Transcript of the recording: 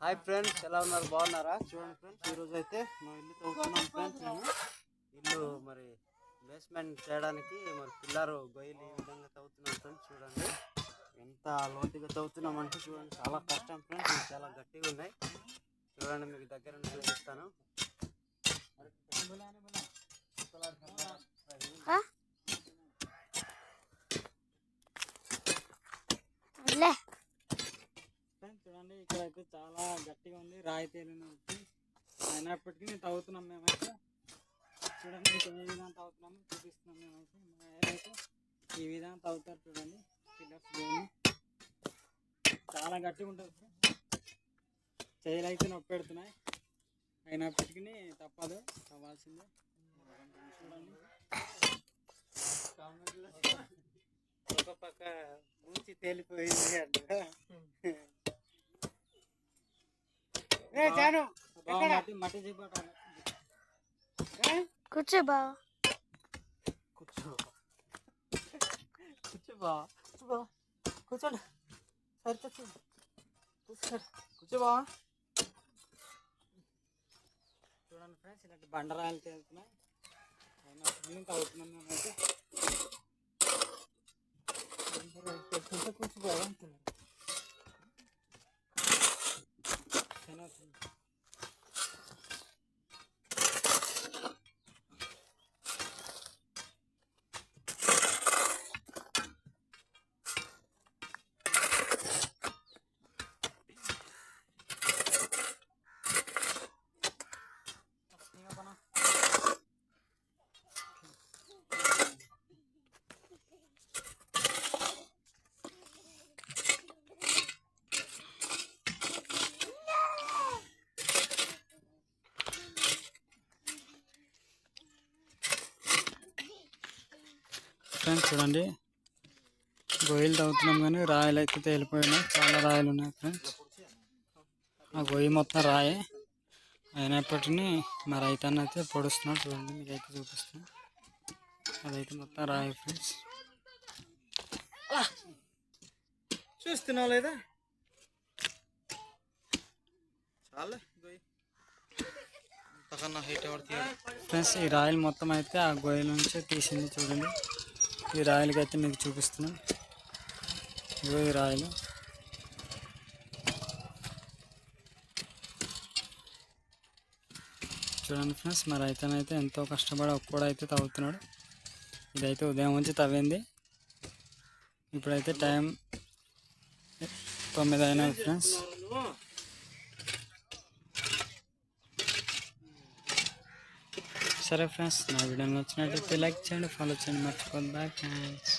Hi friends, ఎలా ఉన్నారు? బాగున్నారా? చూడండి ఫ్రెండ్స్, ఈరోజు అయితే మేము ఇల్లు తవ్వుతున్నాం ఫ్రెండ్స్. నేను ఇల్లు మరి బేస్మెంట్ చేయడానికి మరి పిల్లరు గొయ్యలు ఈ విధంగా తవ్వుతున్నాం ఫ్రెండ్స్. చూడండి ఎంత లోతుగా తవ్వుతున్నాం అంటే చూడండి, చాలా కష్టం ఫ్రెండ్స్. ఇవి చాలా గట్టిగా ఉన్నాయి. చూడండి, మీకు దగ్గర చూపిస్తాను. చూడండి, ఇక్కడ అయితే చాలా గట్టిగా ఉంది, రాయి తేలిన అయినప్పటికీ నేను తవ్వుతున్నాం మేమైతే. చూడండి, మీకు ఏ విధంగా తవ్వుతున్నాము చూపిస్తున్నాం మేమైతే. అయితే ఈ విధంగా తవ్వుతారు చూడండి. పిల్లర్స్ చాలా గట్టిగా ఉంటుంది. చేయలు అయితే నొప్పి పెడుతున్నాయి, అయినప్పటికీ తప్పదు, తవ్వాల్సిందే. చూడండి, ఒక పక్క మూసి తేలిపోయింది అంటే మట్టి చెప్పాలి. కూర్చో బావా, కూర్చో బావా, కూర్చోండి. సరే కూర్చో బావా. చూడండి ఫ్రెండ్స్, ఇలాంటి బండరాయలు తేలుతున్నాయి. తవ్వుతున్నాం మేమైతే. కూర్చోబావా అంటున్నారు. ఫ్రెండ్స్ చూడండి, గొయ్యలు తవ్వుతున్నాం కానీ రాయలు అయితే తేలిపోయినాయి. చాలా రాయలు ఉన్నాయి ఫ్రెండ్స్. ఆ గొయ్యి మొత్తం రాయే, అయినప్పటికీ మా రైతన్న అయితే పొడుస్తున్నాడు. చూడండి, మీకైతే చూపిస్తాను. అదైతే మొత్తం రాయి ఫ్రెండ్స్. చూస్తున్నావు లేదా? చాలా ఫ్రెండ్స్, ఈ రాయలు మొత్తం అయితే ఆ గొయ్యల నుంచి తీసింది. చూడండి, ఈ రాయలకి అయితే మీకు చూపిస్తున్నాం. ఇగో ఈ రాయలు. చూడండి ఫ్రెండ్స్, మరి అయితేనైతే ఎంతో కష్టపడి ఒక్కడైతే తవ్వుతున్నాడు. ఇదైతే ఉదయం నుంచి తవ్వింది. ఇప్పుడైతే టైం 9 అయినది ఫ్రెండ్స్. సరే ఫ్రెండ్స్, నా వీడియో నచ్చినట్లయితే లైక్ చేయండి, ఫాలో చేయండి, మర్చిపోద్దు. Bye friends.